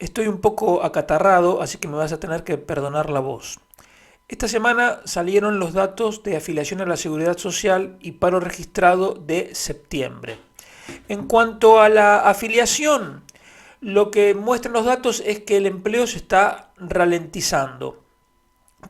Estoy un poco acatarrado, así que me vas a tener que perdonar la voz. Esta semana salieron los datos de afiliación a la Seguridad Social y paro registrado de septiembre. En cuanto a la afiliación, lo que muestran los datos es que el empleo se está ralentizando.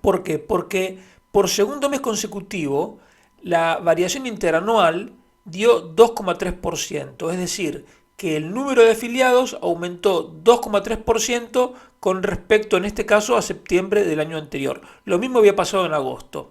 ¿Por qué? Porque por segundo mes consecutivo la variación interanual dio 2,3%, es decir, que el número de afiliados aumentó 2,3% con respecto, en este caso, a septiembre del año anterior. Lo mismo había pasado en agosto.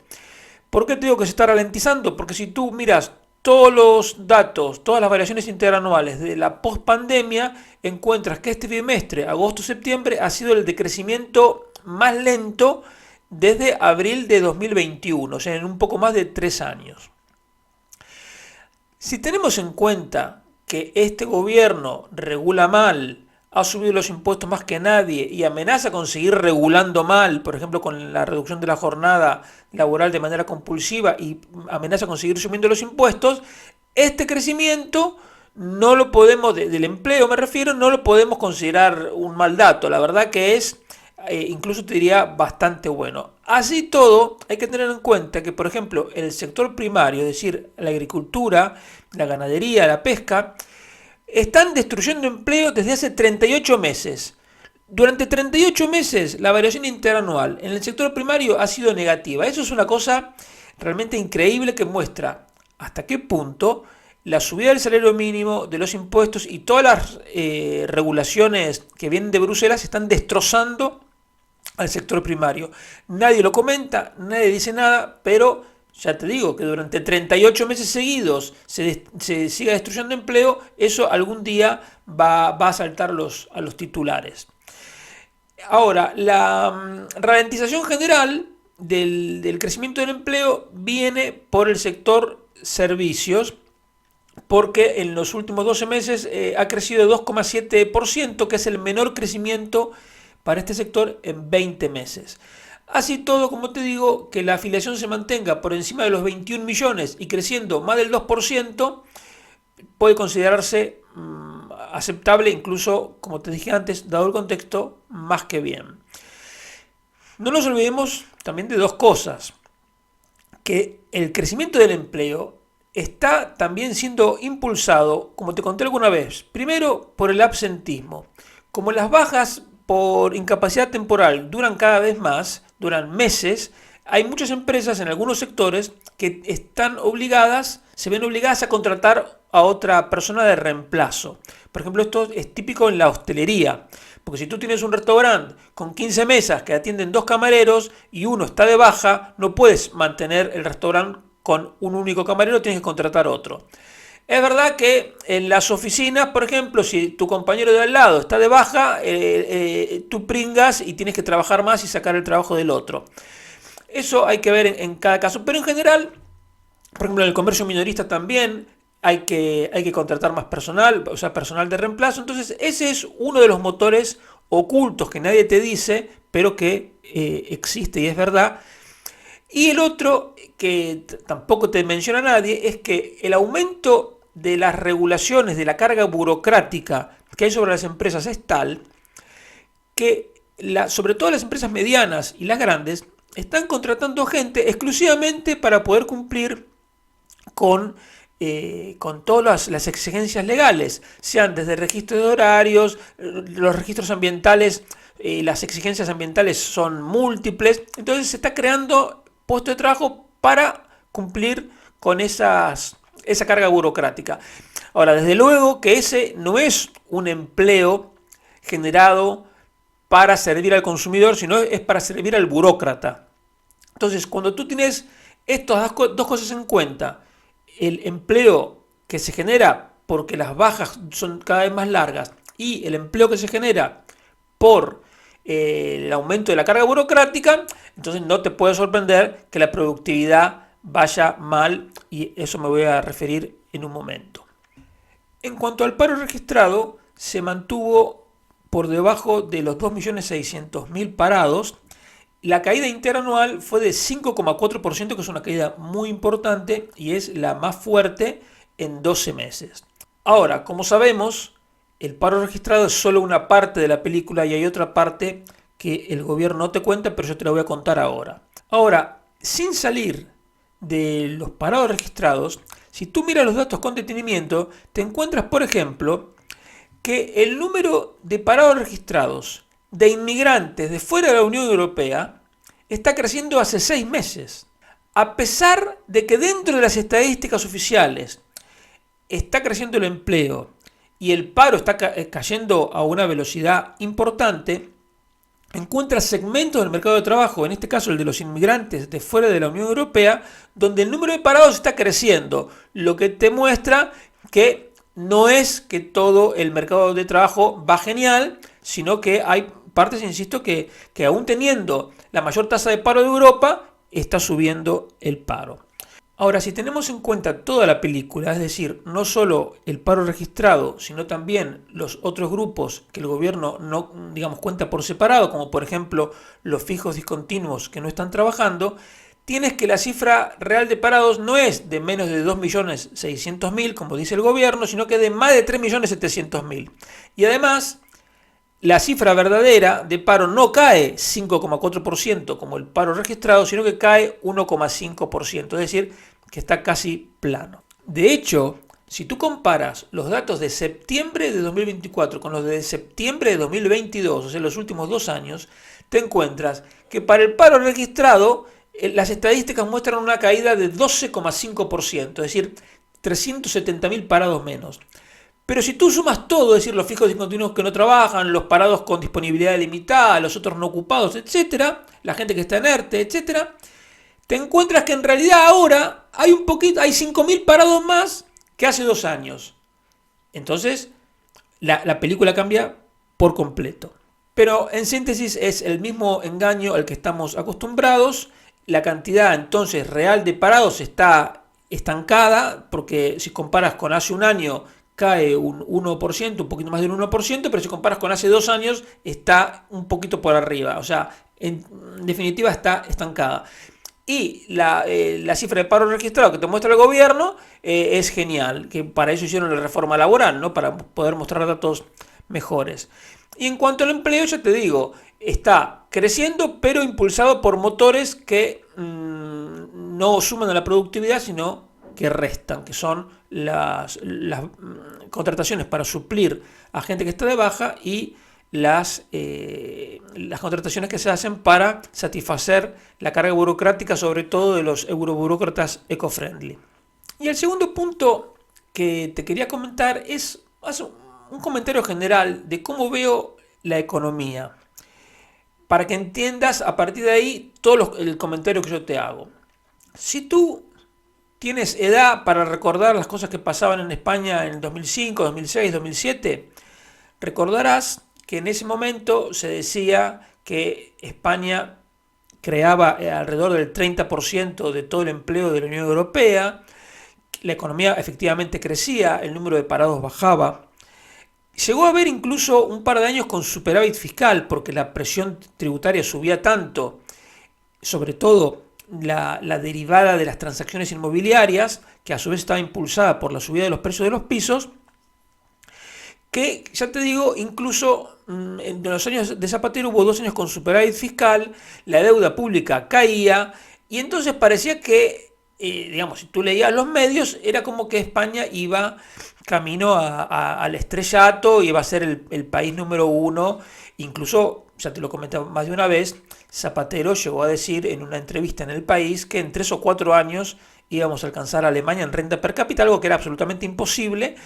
¿Por qué te digo que se está ralentizando? Porque si tú miras todos los datos, todas las variaciones interanuales de la pospandemia, encuentras que este trimestre, agosto-septiembre, ha sido el decrecimiento más lento desde abril de 2021, o sea, en un poco más de 3 años. Si tenemos en cuenta que este gobierno regula mal, ha subido los impuestos más que nadie y amenaza con seguir regulando mal, por ejemplo con la reducción de la jornada laboral de manera compulsiva y amenaza con seguir subiendo los impuestos, este crecimiento no lo podemos, del empleo me refiero, no lo podemos considerar un mal dato. La verdad que es, incluso te diría, bastante bueno. Así todo, hay que tener en cuenta que, por ejemplo, el sector primario, es decir, la agricultura, la ganadería, la pesca, están destruyendo empleo desde hace 38 meses. Durante 38 meses la variación interanual en el sector primario ha sido negativa. Eso es una cosa realmente increíble que muestra hasta qué punto la subida del salario mínimo, de los impuestos y todas las regulaciones que vienen de Bruselas están destrozando al sector primario. Nadie lo comenta, nadie dice nada, pero ya te digo que durante 38 meses seguidos se siga destruyendo empleo, eso algún día va a saltar a los titulares. Ahora, la ralentización general del crecimiento del empleo viene por el sector servicios, porque en los últimos 12 meses ha crecido 2,7%, que es el menor crecimiento para este sector en 20 meses. Así todo, como te digo, que la afiliación se mantenga por encima de los 21 millones y creciendo más del 2%, puede considerarse aceptable, incluso, como te dije antes, dado el contexto, más que bien. No nos olvidemos también de dos cosas, que el crecimiento del empleo está también siendo impulsado, como te conté alguna vez, primero por el absentismo. Como las bajas por incapacidad temporal duran cada vez más, duran meses, hay muchas empresas en algunos sectores que se ven obligadas a contratar a otra persona de reemplazo. Por ejemplo, esto es típico en la hostelería, porque si tú tienes un restaurante con 15 mesas que atienden 2 camareros y uno está de baja, no puedes mantener el restaurante con un único camarero, tienes que contratar otro. Es verdad que en las oficinas, por ejemplo, si tu compañero de al lado está de baja, tú pringas y tienes que trabajar más y sacar el trabajo del otro. Eso hay que ver en cada caso, pero en general, por ejemplo, en el comercio minorista también hay que contratar más personal, o sea, personal de reemplazo. Entonces, ese es uno de los motores ocultos que nadie te dice, pero que existe y es verdad. Y el otro, que tampoco te menciona nadie, es que el aumento de las regulaciones, de la carga burocrática que hay sobre las empresas es tal que, sobre todo las empresas medianas y las grandes, están contratando gente exclusivamente para poder cumplir con todas las exigencias legales, sean desde el registro de horarios, los registros ambientales, las exigencias ambientales son múltiples, entonces se está creando puesto de trabajo para cumplir con esa carga burocrática. Ahora, desde luego que ese no es un empleo generado para servir al consumidor, sino es para servir al burócrata. Entonces, cuando tú tienes estas dos cosas en cuenta, el empleo que se genera porque las bajas son cada vez más largas y el empleo que se genera por el aumento de la carga burocrática, entonces no te puede sorprender que la productividad vaya mal, y eso me voy a referir en un momento. En cuanto al paro registrado, se mantuvo por debajo de los 2.600.000 parados. La caída interanual fue de 5,4%, que es una caída muy importante y es la más fuerte en 12 meses. Ahora, como sabemos, El paro registrado es solo una parte de la película y hay otra parte que el gobierno no te cuenta, pero yo te la voy a contar ahora. Ahora, sin salir de los parados registrados, si tú miras los datos con detenimiento, te encuentras, por ejemplo, que el número de parados registrados de inmigrantes de fuera de la Unión Europea está creciendo hace 6 meses. A pesar de que dentro de las estadísticas oficiales está creciendo el empleo y el paro está cayendo a una velocidad importante, encuentra segmentos del mercado de trabajo, en este caso el de los inmigrantes de fuera de la Unión Europea, donde el número de parados está creciendo, lo que te muestra que no es que todo el mercado de trabajo va genial, sino que hay partes, insisto, que aún teniendo la mayor tasa de paro de Europa, está subiendo el paro. Ahora, si tenemos en cuenta toda la película, es decir, no solo el paro registrado, sino también los otros grupos que el gobierno no, digamos, cuenta por separado, como por ejemplo los fijos discontinuos que no están trabajando, tienes que la cifra real de parados no es de menos de 2.600.000, como dice el gobierno, sino que de más de 3.700.000. Y además, la cifra verdadera de paro no cae 5,4% como el paro registrado, sino que cae 1,5%, es decir, que está casi plano. De hecho, si tú comparas los datos de septiembre de 2024 con los de septiembre de 2022, o sea, los últimos 2 años, te encuentras que para el paro registrado las estadísticas muestran una caída de 12,5%, es decir, 370.000 parados menos. Pero si tú sumas todo, es decir, los fijos discontinuos que no trabajan, los parados con disponibilidad limitada, los otros no ocupados, etcétera, la gente que está en ERTE, etcétera, te encuentras que en realidad ahora hay 5.000 parados más que hace 2 años. Entonces, la película cambia por completo. Pero en síntesis es el mismo engaño al que estamos acostumbrados. La cantidad entonces real de parados está estancada, porque si comparas con hace un año cae un 1%, un poquito más del 1%, pero si comparas con hace 2 años está un poquito por arriba, o sea, en definitiva está estancada. Y la cifra de paro registrado que te muestra el gobierno es genial, que para eso hicieron la reforma laboral, ¿no? Para poder mostrar datos mejores. Y en cuanto al empleo, ya te digo, está creciendo, pero impulsado por motores que no suman a la productividad, sino que restan, que son las contrataciones para suplir a gente que está de baja y las contrataciones que se hacen para satisfacer la carga burocrática, sobre todo de los euroburócratas eco-friendly. Y el segundo punto que te quería comentar es un comentario general de cómo veo la economía, para que entiendas a partir de ahí todo el comentario que yo te hago. Si tú tienes edad para recordar las cosas que pasaban en España en 2005, 2006, 2007, recordarás que en ese momento se decía que España creaba alrededor del 30% de todo el empleo de la Unión Europea, la economía efectivamente crecía, el número de parados bajaba. Llegó a haber incluso un par de años con superávit fiscal, porque la presión tributaria subía tanto, sobre todo la derivada de las transacciones inmobiliarias, que a su vez estaba impulsada por la subida de los precios de los pisos, que ya te digo, incluso en los años de Zapatero hubo 2 años con superávit fiscal, la deuda pública caía, y entonces parecía que, digamos, si tú leías los medios, era como que España iba camino al estrellato, iba a ser el país número 1, incluso, ya te lo comenté más de una vez, Zapatero llegó a decir en una entrevista en El País que en 3 o 4 años íbamos a alcanzar a Alemania en renta per cápita, algo que era absolutamente imposible,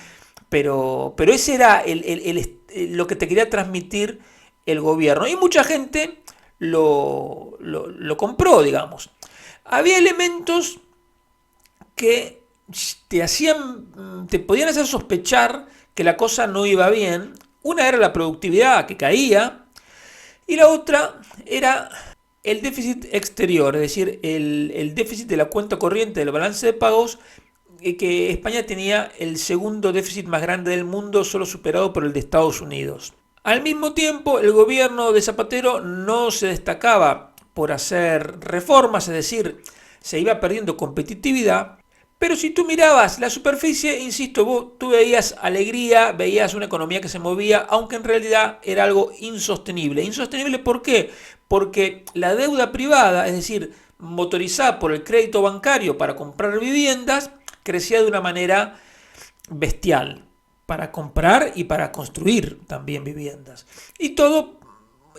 pero ese era lo que te quería transmitir el gobierno. Y mucha gente lo compró, digamos. Había elementos que te podían hacer sospechar que la cosa no iba bien. Una era la productividad que caía, y la otra era el déficit exterior, es decir, el déficit de la cuenta corriente del balance de pagos, que España tenía el segundo déficit más grande del mundo, solo superado por el de Estados Unidos. Al mismo tiempo, el gobierno de Zapatero no se destacaba por hacer reformas, es decir, se iba perdiendo competitividad, Pero si tú mirabas la superficie, insisto, tú veías alegría, veías una economía que se movía, aunque en realidad era algo insostenible. ¿Insostenible por qué? Porque la deuda privada, es decir, motorizada por el crédito bancario para comprar viviendas, crecía de una manera bestial para comprar y para construir también viviendas. Y todo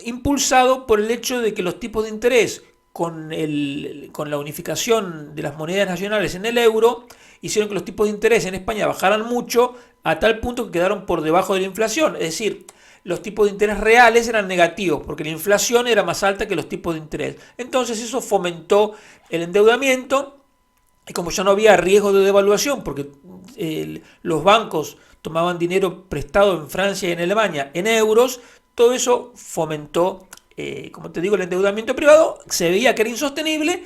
impulsado por el hecho de que los tipos de interés con la unificación de las monedas nacionales en el euro hicieron que los tipos de interés en España bajaran mucho a tal punto que quedaron por debajo de la inflación. Es decir, los tipos de interés reales eran negativos porque la inflación era más alta que los tipos de interés. Entonces eso fomentó el endeudamiento y como ya no había riesgo de devaluación porque los bancos tomaban dinero prestado en Francia y en Alemania en euros, todo eso fomentó, como te digo, el endeudamiento privado. Se veía que era insostenible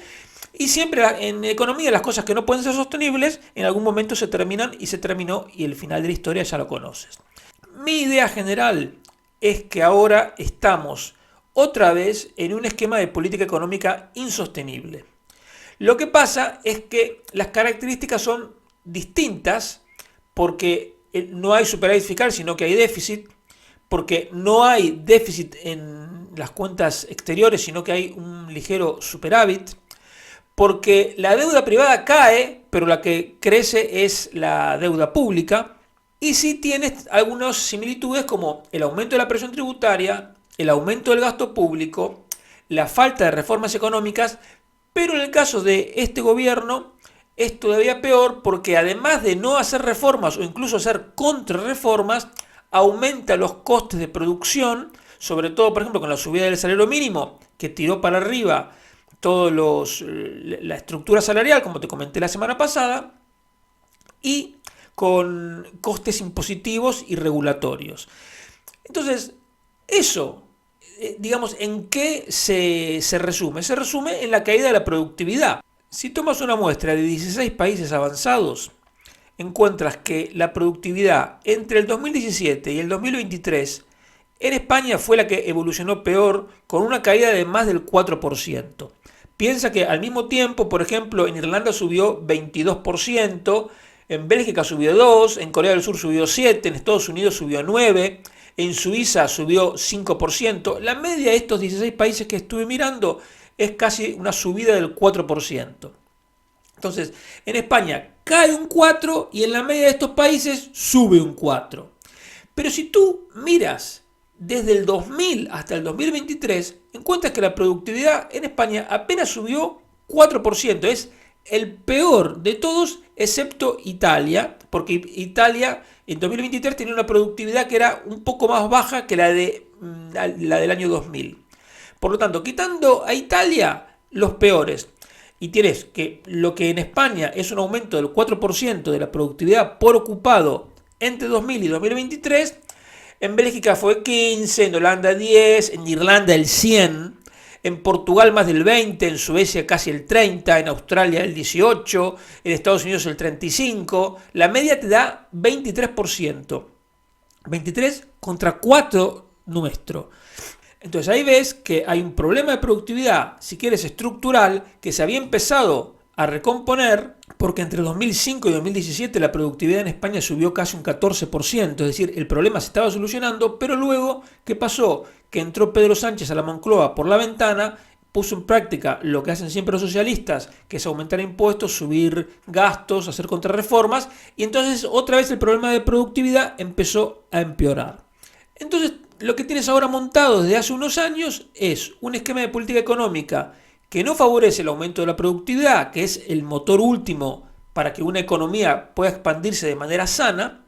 y siempre en economía las cosas que no pueden ser sostenibles en algún momento se terminan y se terminó y el final de la historia ya lo conoces. Mi idea general es que ahora estamos otra vez en un esquema de política económica insostenible. Lo que pasa es que las características son distintas porque no hay superávit fiscal, sino que hay déficit, porque no hay déficit en las cuentas exteriores, sino que hay un ligero superávit, porque la deuda privada cae, pero la que crece es la deuda pública, y sí tienes algunas similitudes como el aumento de la presión tributaria, el aumento del gasto público, la falta de reformas económicas, pero en el caso de este gobierno es todavía peor porque además de no hacer reformas o incluso hacer contrarreformas, aumenta los costes de producción, sobre todo por ejemplo con la subida del salario mínimo que tiró para arriba la estructura salarial, como te comenté la semana pasada, y con costes impositivos y regulatorios. Entonces, eso, digamos, ¿en qué se resume? Se resume en la caída de la productividad. Si tomas una muestra de 16 países avanzados, encuentras que la productividad entre el 2017 y el 2023 en España fue la que evolucionó peor, con una caída de más del 4%. Piensa que al mismo tiempo, por ejemplo, en Irlanda subió 22%, en Bélgica subió 2%, en Corea del Sur subió 7%, en Estados Unidos subió 9%, en Suiza subió 5%. La media de estos 16 países que estuve mirando es casi una subida del 4%. Entonces, en España cae un 4% y en la media de estos países sube un 4%. Pero si tú miras desde el 2000 hasta el 2023, encuentras que la productividad en España apenas subió 4%. Es el peor de todos, excepto Italia, porque Italia en 2023 tenía una productividad que era un poco más baja que la del año 2000. Por lo tanto, quitando a Italia, los peores. Y tienes que lo que en España es un aumento del 4% de la productividad por ocupado entre 2000 y 2023, en Bélgica fue 15%, en Holanda 10%, en Irlanda el 100%, en Portugal más del 20%, en Suecia casi el 30%, en Australia el 18%, en Estados Unidos el 35%, la media te da 23%. 23 contra 4 nuestro. Entonces ahí ves que hay un problema de productividad, si quieres estructural, que se había empezado a recomponer porque entre 2005 y 2017 la productividad en España subió casi un 14%, es decir, el problema se estaba solucionando, pero luego, ¿qué pasó? Que entró Pedro Sánchez a la Moncloa por la ventana, puso en práctica lo que hacen siempre los socialistas, que es aumentar impuestos, subir gastos, hacer contrarreformas, y entonces otra vez el problema de productividad empezó a empeorar. Entonces, lo que tienes ahora montado desde hace unos años es un esquema de política económica que no favorece el aumento de la productividad, que es el motor último para que una economía pueda expandirse de manera sana,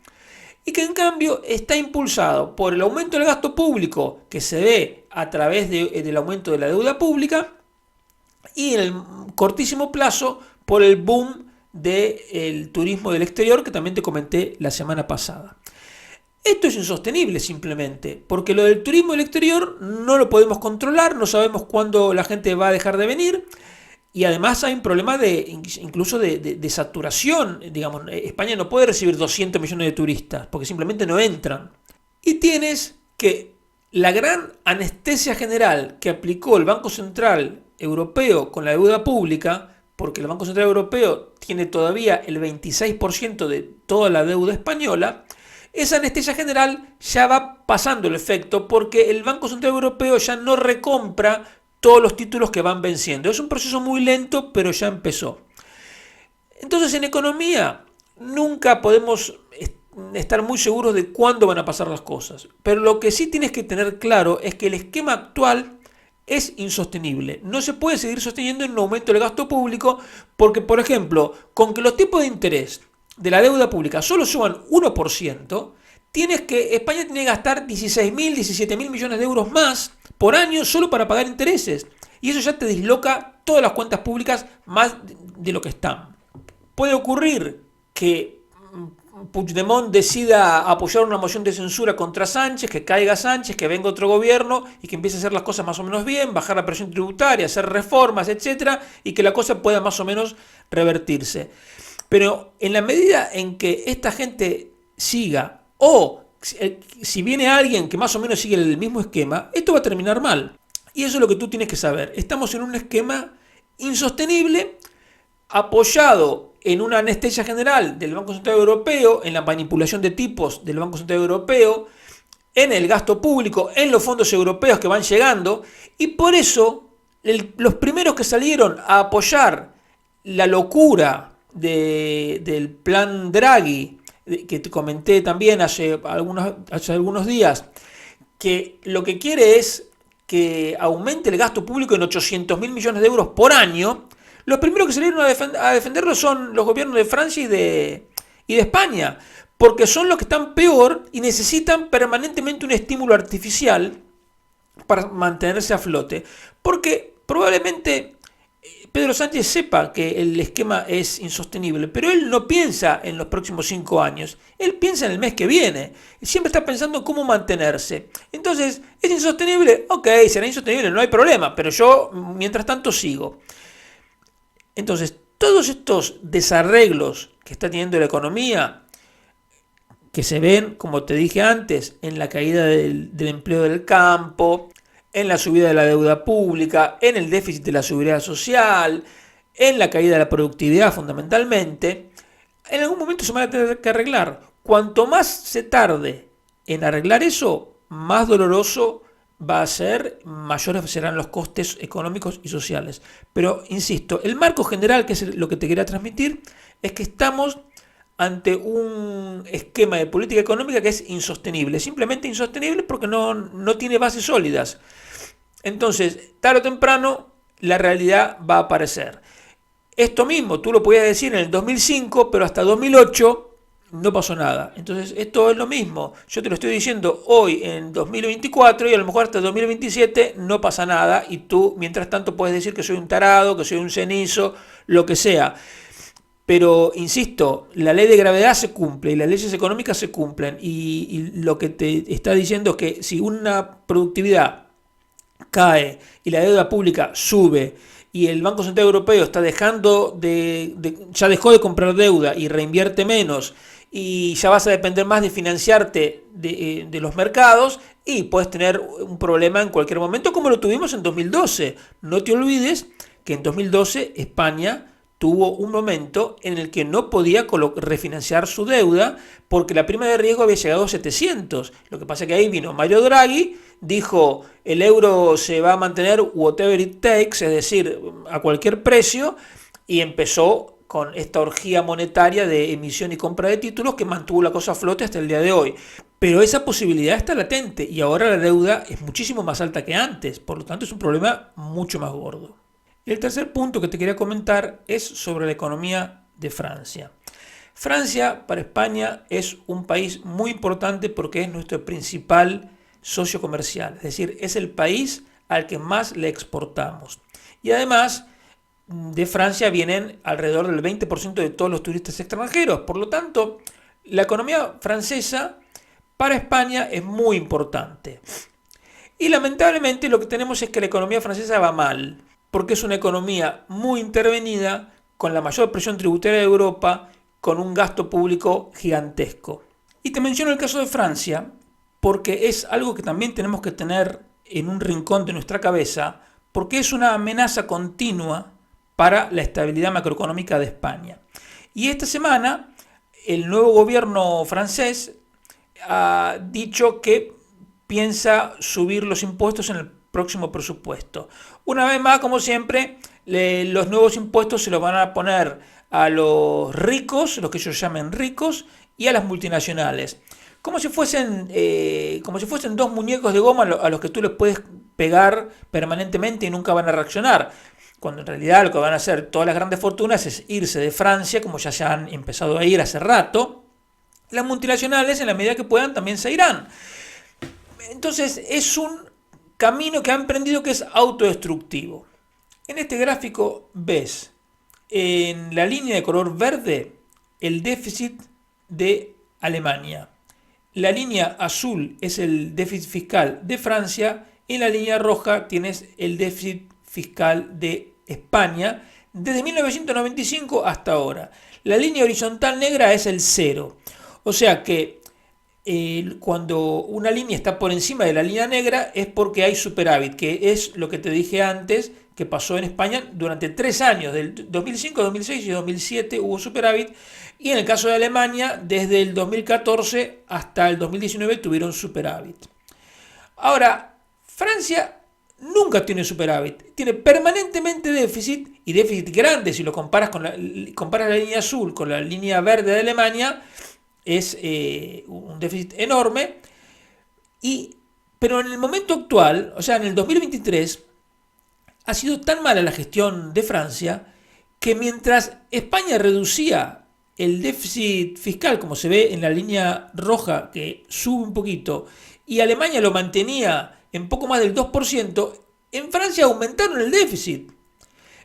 y que en cambio está impulsado por el aumento del gasto público, que se ve a través del aumento de la deuda pública, y en el cortísimo plazo por el boom del turismo del exterior, que también te comenté la semana pasada. Esto es insostenible simplemente, porque lo del turismo del exterior no lo podemos controlar, no sabemos cuándo la gente va a dejar de venir, y además hay un problema incluso de saturación. Digamos, España no puede recibir 200 millones de turistas, porque simplemente no entran. Y tienes que la gran anestesia general que aplicó el Banco Central Europeo con la deuda pública porque el Banco Central Europeo tiene todavía el 26% de toda la deuda española, esa anestesia general ya va pasando el efecto porque el Banco Central Europeo ya no recompra todos los títulos que van venciendo. Es un proceso muy lento, pero ya empezó. Entonces, en economía nunca podemos estar muy seguros de cuándo van a pasar las cosas. Pero lo que sí tienes que tener claro es que el esquema actual es insostenible. No se puede seguir sosteniendo en un aumento del gasto público porque, por ejemplo, con que los tipos de interés de la deuda pública solo suban 1%, España tiene que gastar 16.000, 17.000 millones de euros más por año solo para pagar intereses. Y eso ya te disloca todas las cuentas públicas más de lo que están. Puede ocurrir que Puigdemont decida apoyar una moción de censura contra Sánchez, que caiga Sánchez, que venga otro gobierno y que empiece a hacer las cosas más o menos bien, bajar la presión tributaria, hacer reformas, etcétera, y que la cosa pueda más o menos revertirse. Pero en la medida en que esta gente siga, o si viene alguien que más o menos sigue el mismo esquema, esto va a terminar mal. Y eso es lo que tú tienes que saber. Estamos en un esquema insostenible, apoyado en una anestesia general del Banco Central Europeo, en la manipulación de tipos del Banco Central Europeo, en el gasto público, en los fondos europeos que van llegando, y por eso los primeros que salieron a apoyar la locura del plan Draghi, que te comenté también hace algunos días, que lo que quiere es que aumente el gasto público en 800.000 millones de euros por año. Los primeros que salieron a defenderlo son los gobiernos de Francia y de España, porque son los que están peor y necesitan permanentemente un estímulo artificial para mantenerse a flote. Porque probablemente Pedro Sánchez sepa que el esquema es insostenible, pero él no piensa en los próximos 5 años, él piensa en el mes que viene, siempre está pensando en cómo mantenerse. Entonces, ¿es insostenible? Ok, será insostenible, no hay problema, pero yo mientras tanto sigo. Entonces, todos estos desarreglos que está teniendo la economía, que se ven, como te dije antes, en la caída del empleo del campo, en la subida de la deuda pública, en el déficit de la seguridad social, en la caída de la productividad fundamentalmente, en algún momento se van a tener que arreglar. Cuanto más se tarde en arreglar eso, más doloroso va a ser, mayores serán los costes económicos y sociales. Pero, insisto, el marco general, que es lo que te quería transmitir, es que estamos ante un esquema de política económica que es insostenible, simplemente insostenible porque no tiene bases sólidas. Entonces, tarde o temprano, la realidad va a aparecer. Esto mismo tú lo podías decir en el 2005, pero hasta 2008 no pasó nada. Entonces, esto es lo mismo. Yo te lo estoy diciendo hoy en 2024 y a lo mejor hasta 2027 no pasa nada y tú, mientras tanto, puedes decir que soy un tarado, que soy un cenizo, lo que sea. Pero, insisto, la ley de gravedad se cumple y las leyes económicas se cumplen. Y lo que te está diciendo es que si una productividad cae y la deuda pública sube y el Banco Central Europeo está ya dejó de comprar deuda y reinvierte menos y ya vas a depender más de financiarte de los mercados y puedes tener un problema en cualquier momento como lo tuvimos en 2012. No te olvides que en 2012 España tuvo un momento en el que no podía refinanciar su deuda porque la prima de riesgo había llegado a 700. Lo que pasa es que ahí vino Mario Draghi, dijo el euro se va a mantener whatever it takes, es decir, a cualquier precio, y empezó con esta orgía monetaria de emisión y compra de títulos que mantuvo la cosa a flote hasta el día de hoy. Pero esa posibilidad está latente y ahora la deuda es muchísimo más alta que antes, por lo tanto es un problema mucho más gordo. Y el tercer punto que te quería comentar es sobre la economía de Francia. Francia para España es un país muy importante porque es nuestro principal socio comercial, es decir, es el país al que más le exportamos. Y además de Francia vienen alrededor del 20% de todos los turistas extranjeros, por lo tanto, la economía francesa para España es muy importante. Y lamentablemente lo que tenemos es que la economía francesa va mal, porque es una economía muy intervenida, con la mayor presión tributaria de Europa, con un gasto público gigantesco. Y te menciono el caso de Francia, porque es algo que también tenemos que tener en un rincón de nuestra cabeza, porque es una amenaza continua para la estabilidad macroeconómica de España. Y esta semana el nuevo gobierno francés ha dicho que piensa subir los impuestos en el próximo presupuesto. Una vez más, como siempre, los nuevos impuestos se los van a poner a los ricos, los que ellos llamen ricos, y a las multinacionales. Como si fuesen dos muñecos de goma a los que tú les puedes pegar permanentemente y nunca van a reaccionar. Cuando en realidad lo que van a hacer todas las grandes fortunas es irse de Francia, como ya se han empezado a ir hace rato. Las multinacionales, en la medida que puedan, también se irán. Entonces es un camino que ha emprendido que es autodestructivo. En este gráfico ves en la línea de color verde el déficit de Alemania. La línea azul es el déficit fiscal de Francia y en la línea roja tienes el déficit fiscal de España desde 1995 hasta ahora. La línea horizontal negra es el cero. O sea que cuando una línea está por encima de la línea negra es porque hay superávit, que es lo que te dije antes que pasó en España durante 3 años, del 2005, 2006 y 2007 hubo superávit, y en el caso de Alemania desde el 2014 hasta el 2019 tuvieron superávit. Ahora, Francia nunca tiene superávit, tiene permanentemente déficit, y déficit grande si lo comparas comparas la línea azul con la línea verde de Alemania, es un déficit enorme, pero en el momento actual, o sea, en el 2023, ha sido tan mala la gestión de Francia que mientras España reducía el déficit fiscal, como se ve en la línea roja, que sube un poquito, y Alemania lo mantenía en poco más del 2%, en Francia aumentaron el déficit.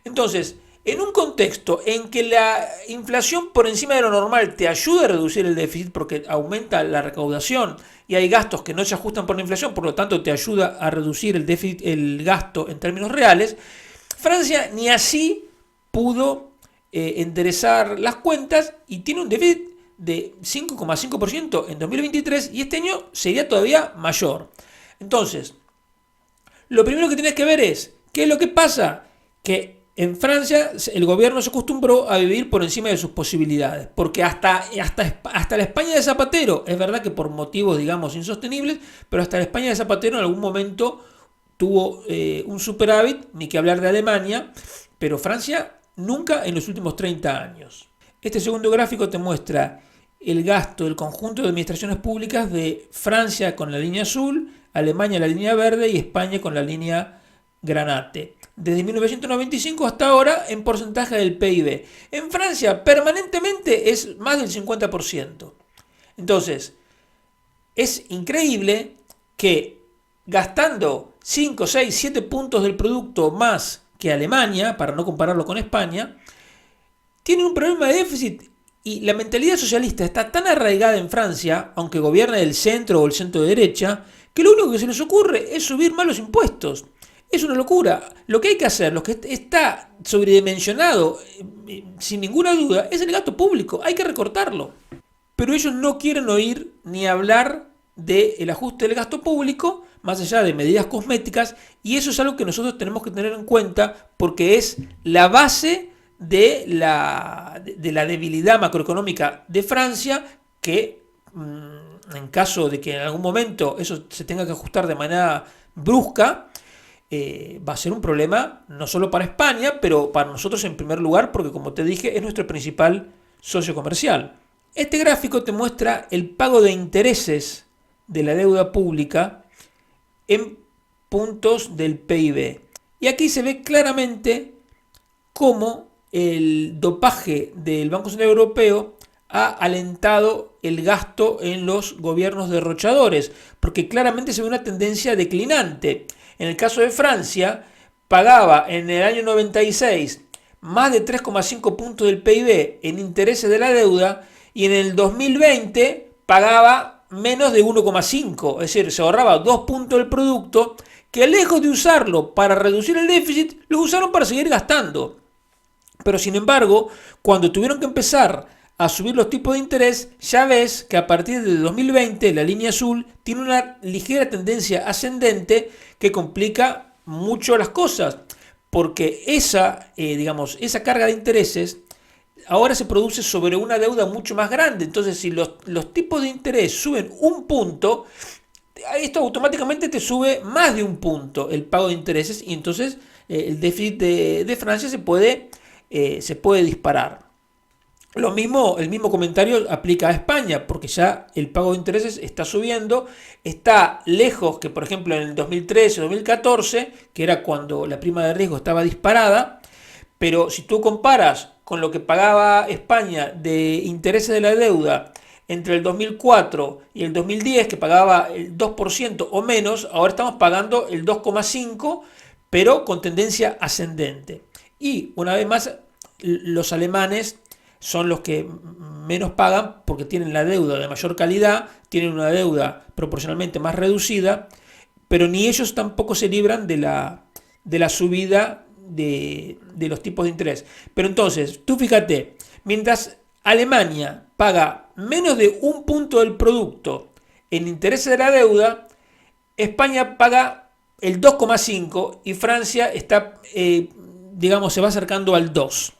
Entonces, en un contexto en que la inflación por encima de lo normal te ayuda a reducir el déficit porque aumenta la recaudación y hay gastos que no se ajustan por la inflación, por lo tanto te ayuda a reducir el déficit, el gasto en términos reales, Francia ni así pudo enderezar las cuentas y tiene un déficit de 5,5% en 2023 y este año sería todavía mayor. Entonces, lo primero que tienes que ver es qué es lo que pasa, que en Francia el gobierno se acostumbró a vivir por encima de sus posibilidades, porque hasta la España de Zapatero, es verdad que por motivos, digamos, insostenibles, pero hasta la España de Zapatero en algún momento tuvo un superávit, ni que hablar de Alemania, pero Francia nunca en los últimos 30 años. Este segundo gráfico te muestra el gasto del conjunto de administraciones públicas de Francia con la línea azul, Alemania la línea verde y España con la línea granate. Desde 1995 hasta ahora en porcentaje del PIB. En Francia permanentemente es más del 50%. Entonces, es increíble que gastando 5, 6, 7 puntos del producto más que Alemania, para no compararlo con España, tiene un problema de déficit. Y la mentalidad socialista está tan arraigada en Francia, aunque gobierne el centro o el centro derecha, que lo único que se les ocurre es subir más los impuestos. Es una locura. Lo que hay que hacer, lo que está sobredimensionado, sin ninguna duda, es el gasto público. Hay que recortarlo. Pero ellos no quieren oír ni hablar del ajuste del gasto público, más allá de medidas cosméticas, y eso es algo que nosotros tenemos que tener en cuenta porque es la base de la debilidad macroeconómica de Francia, que en caso de que en algún momento eso se tenga que ajustar de manera brusca, va a ser un problema no solo para España, pero para nosotros en primer lugar, porque como te dije, es nuestro principal socio comercial. Este gráfico te muestra el pago de intereses de la deuda pública en puntos del PIB. Y aquí se ve claramente cómo el dopaje del Banco Central Europeo ha alentado el gasto en los gobiernos derrochadores, porque claramente se ve una tendencia declinante. En el caso de Francia, pagaba en el año 96 más de 3,5 puntos del PIB en intereses de la deuda y en el 2020 pagaba menos de 1,5, es decir, se ahorraba 2 puntos del producto que lejos de usarlo para reducir el déficit, lo usaron para seguir gastando. Pero sin embargo, cuando tuvieron que empezar a subir los tipos de interés, ya ves que a partir de 2020 la línea azul tiene una ligera tendencia ascendente que complica mucho las cosas. porque digamos, esa carga de intereses ahora se produce sobre una deuda mucho más grande. Entonces, si los tipos de interés suben un punto, esto automáticamente te sube más de un punto el pago de intereses y entonces el déficit de Francia se puede disparar. El mismo comentario aplica a España, porque ya el pago de intereses está subiendo, está lejos que, por ejemplo, en el 2013 o 2014, que era cuando la prima de riesgo estaba disparada, pero si tú comparas con lo que pagaba España de intereses de la deuda entre el 2004 y el 2010, que pagaba el 2% o menos, ahora estamos pagando el 2,5%, pero con tendencia ascendente. Y una vez más, los alemanes son los que menos pagan porque tienen la deuda de mayor calidad, tienen una deuda proporcionalmente más reducida, pero ni ellos tampoco se libran de la subida de los tipos de interés. Pero entonces, tú fíjate, mientras Alemania paga menos de un punto del producto en intereses de la deuda, España paga el 2,5 y Francia está, digamos, se va acercando al 2.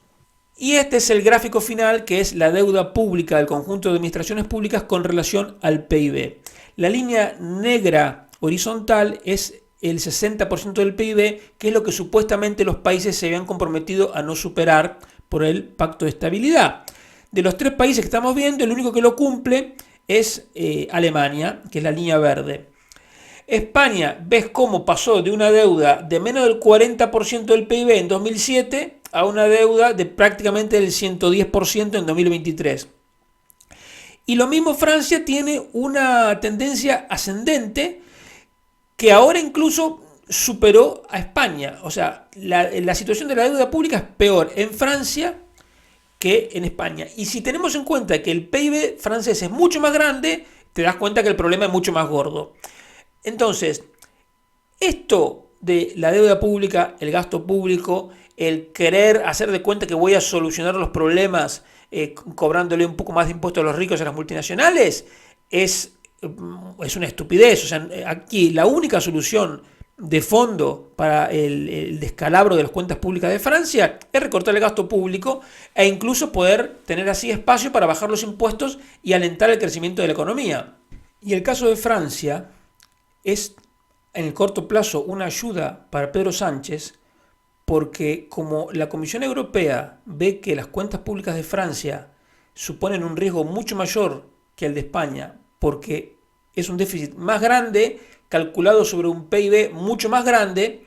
Y este es el gráfico final, que es la deuda pública del conjunto de administraciones públicas con relación al PIB. La línea negra horizontal es el 60% del PIB, que es lo que supuestamente los países se habían comprometido a no superar por el Pacto de Estabilidad. De los tres países que estamos viendo, el único que lo cumple es Alemania, que es la línea verde. España, ves cómo pasó de una deuda de menos del 40% del PIB en 2007 a una deuda de prácticamente del 110% en 2023. Y lo mismo Francia tiene una tendencia ascendente que ahora incluso superó a España. O sea, la situación de la deuda pública es peor en Francia que en España. Y si tenemos en cuenta que el PIB francés es mucho más grande, te das cuenta que el problema es mucho más gordo. Entonces, esto de la deuda pública, el gasto público, el querer hacer de cuenta que voy a solucionar los problemas cobrándole un poco más de impuestos a los ricos y a las multinacionales, es una estupidez. O sea, aquí la única solución de fondo para el descalabro de las cuentas públicas de Francia es recortar el gasto público e incluso poder tener así espacio para bajar los impuestos y alentar el crecimiento de la economía. Y el caso de Francia es en el corto plazo una ayuda para Pedro Sánchez, porque como la Comisión Europea ve que las cuentas públicas de Francia suponen un riesgo mucho mayor que el de España, porque es un déficit más grande calculado sobre un PIB mucho más grande,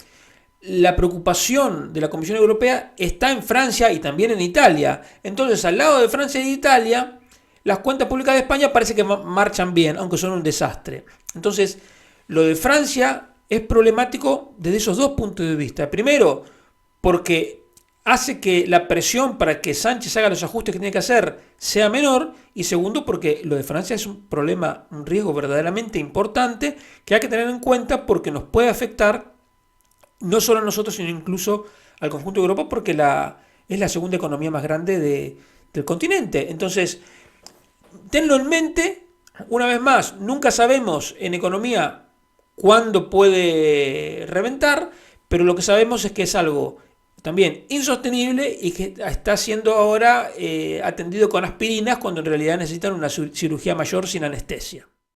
la preocupación de la Comisión Europea está en Francia y también en Italia. Entonces, al lado de Francia y de Italia, las cuentas públicas de España parece que marchan bien, aunque son un desastre. Entonces, lo de Francia es problemático desde esos dos puntos de vista. Primero, porque hace que la presión para que Sánchez haga los ajustes que tiene que hacer sea menor, y segundo, porque lo de Francia es un problema, un riesgo verdaderamente importante que hay que tener en cuenta porque nos puede afectar no solo a nosotros, sino incluso al conjunto de Europa, porque es la segunda economía más grande del continente. Entonces, tenlo en mente. Una vez más, nunca sabemos en economía cuándo puede reventar, pero lo que sabemos es que es algo también insostenible y que está siendo ahora atendido con aspirinas cuando en realidad necesitan una cirugía mayor sin anestesia.